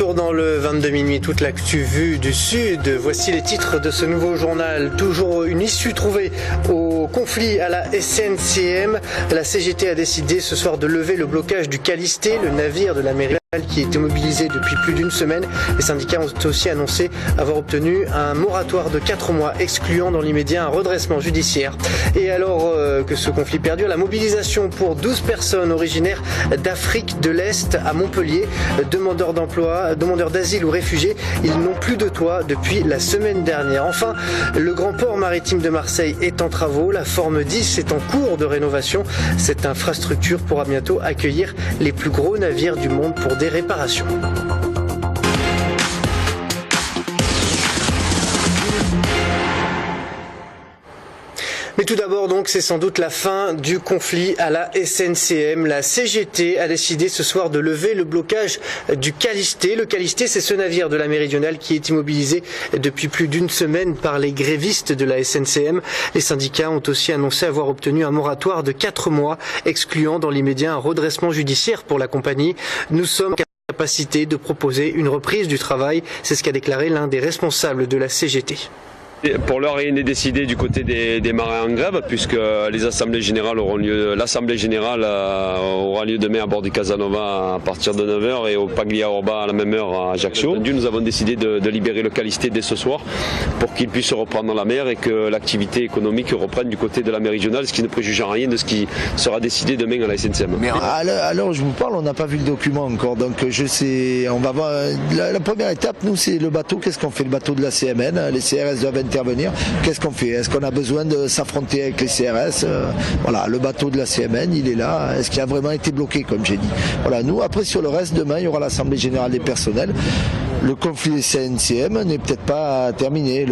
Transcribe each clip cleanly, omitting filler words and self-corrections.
Retour dans le 22 minuit, toute l'actu vue du Sud. Voici les titres de ce nouveau journal. Toujours une issue trouvée au conflit à la SNCM. La CGT a décidé ce soir de lever le blocage du Callister, le navire de la mairie qui était mobilisé depuis plus d'une semaine. Les syndicats ont aussi annoncé avoir obtenu un moratoire de 4 mois, excluant dans l'immédiat un redressement judiciaire. Et alors que ce conflit perdure, la mobilisation pour 12 personnes originaires d'Afrique de l'Est à Montpellier, demandeurs d'emploi, demandeurs d'asile ou réfugiés, ils n'ont plus de toit depuis la semaine dernière. Enfin, le grand port maritime de Marseille est en travaux. La forme 10 est en cours de rénovation. Cette infrastructure pourra bientôt accueillir les plus gros navires du monde pour des réparations. Mais tout d'abord, donc, c'est sans doute la fin du conflit à la SNCM. La CGT a décidé ce soir de lever le blocage du Callister. Le Callister, c'est ce navire de la Méridionale qui est immobilisé depuis plus d'une semaine par les grévistes de la SNCM. Les syndicats ont aussi annoncé avoir obtenu un moratoire de 4 mois, excluant dans l'immédiat un redressement judiciaire pour la compagnie. Nous sommes capacité de proposer une reprise du travail. C'est ce qu'a déclaré l'un des responsables de la CGT. Pour l'heure, rien n'est décidé du côté des marins en grève, puisque les assemblées générales auront lieu. L'assemblée générale aura lieu demain à bord du Casanova à partir de 9h et au Paglia Orba à la même heure à Ajaccio. Nous avons décidé de libérer le Callister dès ce soir pour qu'il puisse reprendre la mer et que l'activité économique reprenne du côté de la méridionale, ce qui ne préjuge en rien de ce qui sera décidé demain à la SNCM. Mais à l'heure où je vous parle, on n'a pas vu le document encore, donc je sais. On va voir. La première étape, nous, c'est le bateau. Qu'est-ce qu'on fait? Le bateau de la CMN, les CRS doivent intervenir. Qu'est-ce qu'on fait? Est-ce qu'on a besoin de s'affronter avec les CRS? Voilà, le bateau de la CMN, il est là. Est-ce qu'il a vraiment été bloqué, comme j'ai dit? Voilà, nous, après, sur le reste, demain, il y aura l'Assemblée Générale des Personnels. Le conflit CNCM n'est peut-être pas terminé.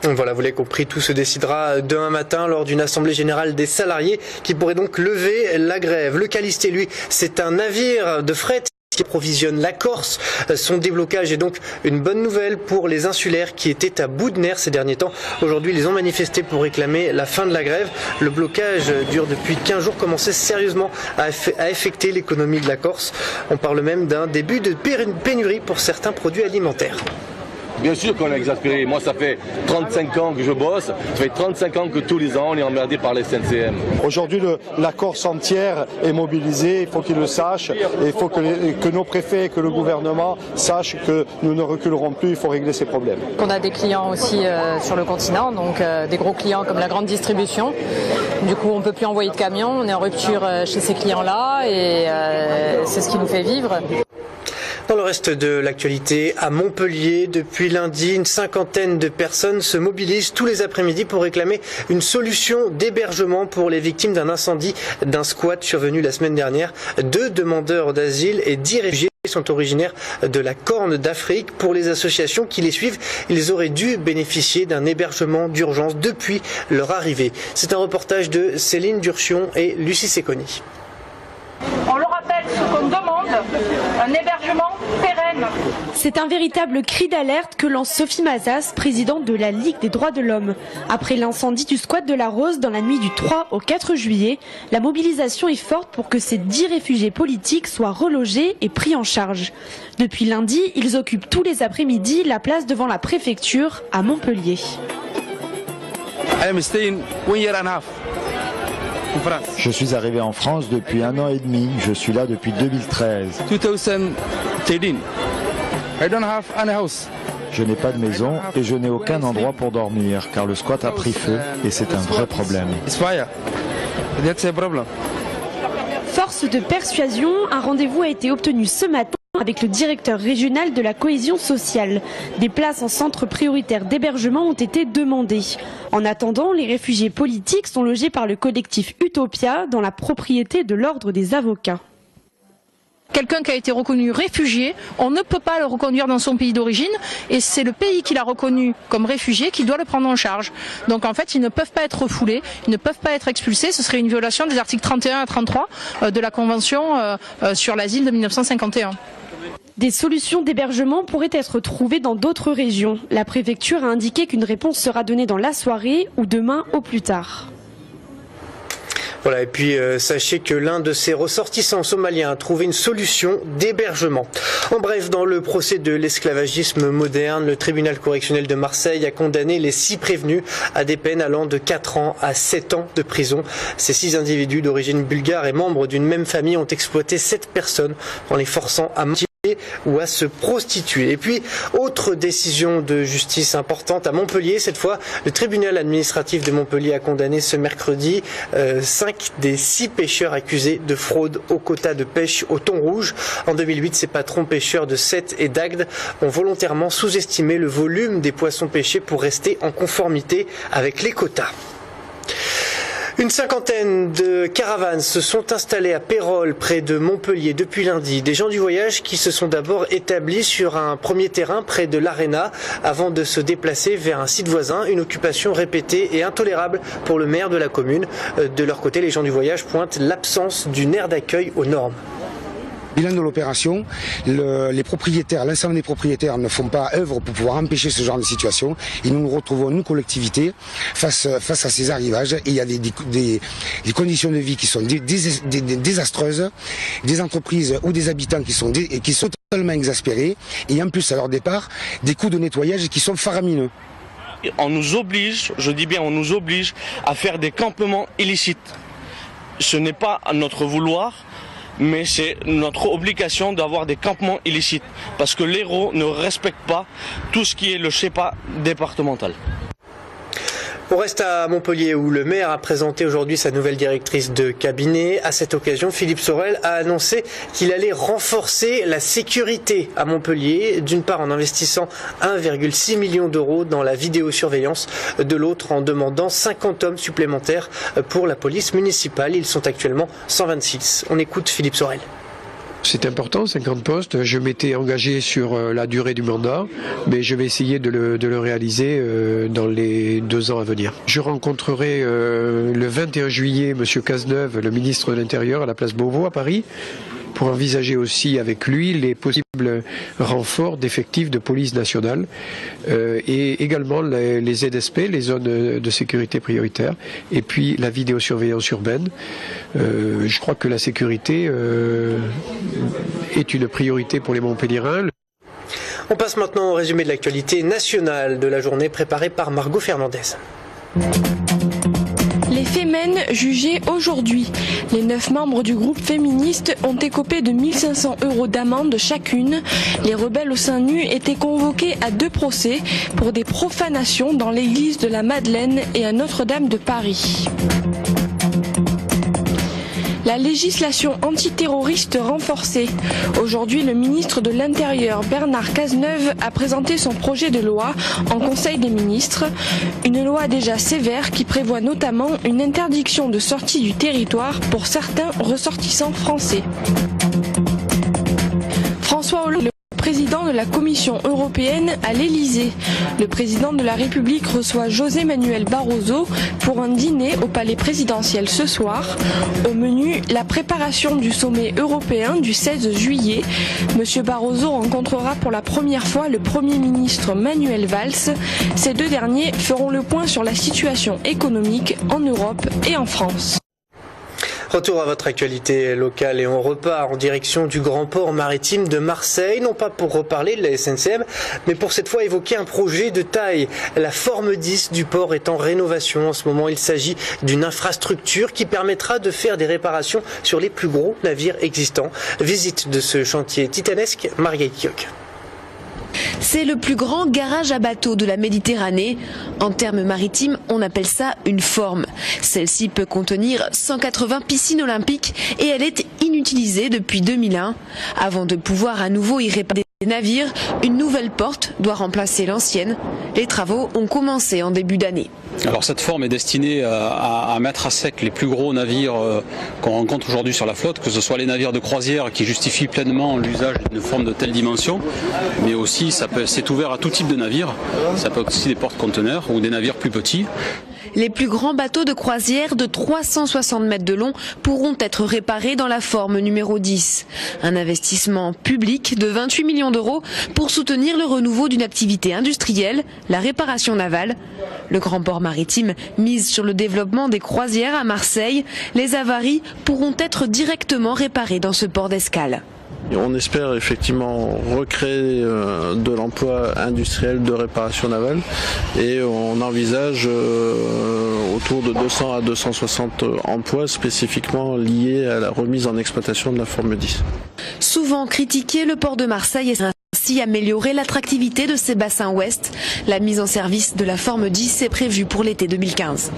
Voilà, vous l'avez compris, tout se décidera demain matin lors d'une assemblée générale des salariés qui pourrait donc lever la grève. Le Callister, lui, c'est un navire de fret qui approvisionne la Corse. Son déblocage est donc une bonne nouvelle pour les insulaires qui étaient à bout de nerfs ces derniers temps. Aujourd'hui, ils ont manifesté pour réclamer la fin de la grève. Le blocage dure depuis 15 jours, commençait sérieusement à affecter l'économie de la Corse. On parle même d'un début de pénurie pour certains produits alimentaires. Bien sûr qu'on est exaspéré. Moi, ça fait 35 ans que je bosse. Ça fait 35 ans que tous les ans, on est emmerdé par les SNCM. Aujourd'hui, la Corse entière est mobilisée. Il faut qu'ils le sachent. Et il faut que nos préfets et que le gouvernement sachent que nous ne reculerons plus. Il faut régler ces problèmes. On a des clients aussi sur le continent, donc des gros clients comme la grande distribution. Du coup, on ne peut plus envoyer de camions. On est en rupture chez ces clients-là et c'est ce qui nous fait vivre. Dans le reste de l'actualité, à Montpellier, depuis lundi, une cinquantaine de personnes se mobilisent tous les après-midi pour réclamer une solution d'hébergement pour les victimes d'un incendie d'un squat survenu la semaine dernière. 2 demandeurs d'asile et 10 réfugiés sont originaires de la Corne d'Afrique. Pour les associations qui les suivent, ils auraient dû bénéficier d'un hébergement d'urgence depuis leur arrivée. C'est un reportage de Céline Durchion et Lucie Secconi. On le rappelle, ce qu'on demande, un hébergement pérenne. C'est un véritable cri d'alerte que lance Sophie Mazas, présidente de la Ligue des droits de l'homme. Après l'incendie du squat de la Rose dans la nuit du 3 au 4 juillet, la mobilisation est forte pour que ces 10 réfugiés politiques soient relogés et pris en charge. Depuis lundi, ils occupent tous les après-midi la place devant la préfecture à Montpellier. Je suis arrivé en France depuis 1 an et demi. Je suis là depuis 2013. Je n'ai pas de maison et je n'ai aucun endroit pour dormir car le squat a pris feu et c'est un vrai problème. Force de persuasion, un rendez-vous a été obtenu ce matin avec le directeur régional de la cohésion sociale. Des places en centre prioritaire d'hébergement ont été demandées. En attendant, les réfugiés politiques sont logés par le collectif Utopia dans la propriété de l'ordre des avocats. Quelqu'un qui a été reconnu réfugié, on ne peut pas le reconduire dans son pays d'origine et c'est le pays qui l'a reconnu comme réfugié qui doit le prendre en charge. Donc en fait, ils ne peuvent pas être refoulés, ils ne peuvent pas être expulsés, ce serait une violation des articles 31 à 33 de la Convention sur l'asile de 1951. Des solutions d'hébergement pourraient être trouvées dans d'autres régions. La préfecture a indiqué qu'une réponse sera donnée dans la soirée ou demain au plus tard. Voilà, et puis sachez que l'un de ses ressortissants somaliens a trouvé une solution d'hébergement. En bref, dans le procès de l'esclavagisme moderne, le tribunal correctionnel de Marseille a condamné les 6 prévenus à des peines allant de 4 ans à 7 ans de prison. Ces 6 individus d'origine bulgare et membres d'une même famille ont exploité 7 personnes en les forçant à mentir ou à se prostituer. Et puis, autre décision de justice importante à Montpellier. Cette fois, le tribunal administratif de Montpellier a condamné ce mercredi 5 des 6 pêcheurs accusés de fraude au quota de pêche au thon rouge. En 2008, ces patrons pêcheurs de Sète et d'Agde ont volontairement sous-estimé le volume des poissons pêchés pour rester en conformité avec les quotas. Une cinquantaine de caravanes se sont installées à Pérols, près de Montpellier, depuis lundi. Des gens du voyage qui se sont d'abord établis sur un premier terrain près de l'Arena avant de se déplacer vers un site voisin. Une occupation répétée et intolérable pour le maire de la commune. De leur côté, les gens du voyage pointent l'absence d'une aire d'accueil aux normes. Bilan de l'opération, les propriétaires, l'ensemble des propriétaires ne font pas œuvre pour pouvoir empêcher ce genre de situation. Et nous nous retrouvons, nous, collectivités, face à ces arrivages. Et il y a des conditions de vie qui sont désastreuses, des entreprises ou des habitants qui sont totalement exaspérés. Et en plus, à leur départ, des coûts de nettoyage qui sont faramineux. On nous oblige, je dis bien on nous oblige, à faire des campements illicites. Ce n'est pas à notre vouloir, mais c'est notre obligation d'avoir des campements illicites, parce que l'Hérault ne respecte pas tout ce qui est le SHEPA départemental. On reste à Montpellier où le maire a présenté aujourd'hui sa nouvelle directrice de cabinet. À cette occasion, Philippe Sorel a annoncé qu'il allait renforcer la sécurité à Montpellier, d'une part en investissant 1,6 million d'euros dans la vidéosurveillance, de l'autre en demandant 50 hommes supplémentaires pour la police municipale. Ils sont actuellement 126. On écoute Philippe Sorel. C'est important, 50 postes. Je m'étais engagé sur la durée du mandat, mais je vais essayer de le réaliser dans les 2 ans à venir. Je rencontrerai le 21 juillet M. Cazeneuve, le ministre de l'Intérieur, à la place Beauvau à Paris, pour envisager aussi avec lui les possibles renforts d'effectifs de police nationale et également les ZSP, les zones de sécurité prioritaire, et puis la vidéosurveillance urbaine. Je crois que la sécurité est une priorité pour les Montpelliérains. On passe maintenant au résumé de l'actualité nationale de la journée préparée par Margot Fernandez. Les Femmes jugées aujourd'hui. Les 9 membres du groupe féministe ont écopé de 1 500 € d'amende chacune. Les rebelles au sein nu étaient convoqués à 2 procès pour des profanations dans l'église de la Madeleine et à Notre-Dame de Paris. La législation antiterroriste renforcée. Aujourd'hui, le ministre de l'Intérieur, Bernard Cazeneuve, a présenté son projet de loi en Conseil des ministres. Une loi déjà sévère qui prévoit notamment une interdiction de sortie du territoire pour certains ressortissants français. François Hollande, président de la Commission européenne à l'Elysée. Le président de la République reçoit José Manuel Barroso pour un dîner au palais présidentiel ce soir. Au menu, la préparation du sommet européen du 16 juillet. Monsieur Barroso rencontrera pour la première fois le Premier ministre Manuel Valls. Ces 2 derniers feront le point sur la situation économique en Europe et en France. Retour à votre actualité locale et on repart en direction du grand port maritime de Marseille, non pas pour reparler de la SNCM, mais pour cette fois évoquer un projet de taille. La forme 10 du port est en rénovation en ce moment. Il s'agit d'une infrastructure qui permettra de faire des réparations sur les plus gros navires existants. Visite de ce chantier titanesque, Marguerite Kioch. C'est le plus grand garage à bateaux de la Méditerranée. En termes maritimes, on appelle ça une forme. Celle-ci peut contenir 180 piscines olympiques et elle est inutilisée depuis 2001. Avant de pouvoir à nouveau y réparer des navires, une nouvelle porte doit remplacer l'ancienne. Les travaux ont commencé en début d'année. Alors cette forme est destinée à mettre à sec les plus gros navires qu'on rencontre aujourd'hui sur la flotte, que ce soit les navires de croisière qui justifient pleinement l'usage d'une forme de telle dimension, mais aussi c'est ouvert à tout type de navires, ça peut être aussi des porte-conteneurs ou des navires plus petits. Les plus grands bateaux de croisière de 360 mètres de long pourront être réparés dans la forme numéro 10. Un investissement public de 28 millions d'euros pour soutenir le renouveau d'une activité industrielle, la réparation navale. Le grand port maritime mise sur le développement des croisières à Marseille. Les avaries pourront être directement réparées dans ce port d'escale. On espère effectivement recréer de l'emploi industriel de réparation navale et on envisage autour de 200 à 260 emplois spécifiquement liés à la remise en exploitation de la forme 10. Souvent critiqué, le port de Marseille est ainsi amélioré l'attractivité de ses bassins ouest. La mise en service de la forme 10 est prévue pour l'été 2015.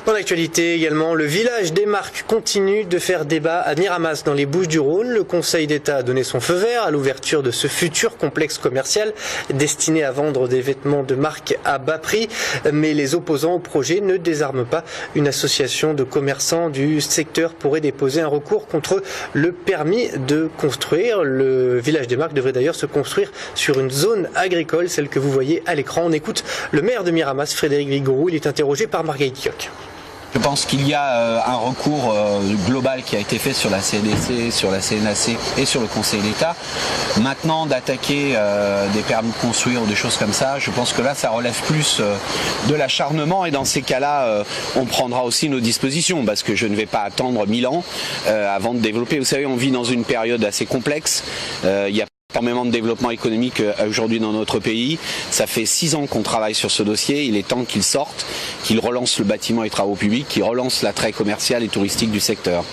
Dans l'actualité également, le village des marques continue de faire débat à Miramas dans les Bouches-du-Rhône. Le Conseil d'État a donné son feu vert à l'ouverture de ce futur complexe commercial destiné à vendre des vêtements de marque à bas prix. Mais les opposants au projet ne désarment pas. Une association de commerçants du secteur pourrait déposer un recours contre le permis de construire. Le village des marques devrait d'ailleurs se construire sur une zone agricole, celle que vous voyez à l'écran. On écoute le maire de Miramas, Frédéric Vigouroux. Il est interrogé par Marguerite Kioch. Je pense qu'il y a un recours global qui a été fait sur la CNDC, sur la CNAC et sur le Conseil d'État. Maintenant, d'attaquer des permis de construire ou des choses comme ça, je pense que là, ça relève plus de l'acharnement et dans ces cas-là, on prendra aussi nos dispositions parce que je ne vais pas attendre 1000 ans avant de développer. Vous savez, on vit dans une période assez complexe. Il y a énormément de développement économique aujourd'hui dans notre pays. Ça fait 6 ans qu'on travaille sur ce dossier. Il est temps qu'il sorte, qu'il relance le bâtiment et travaux publics, qu'il relance l'attrait commercial et touristique du secteur.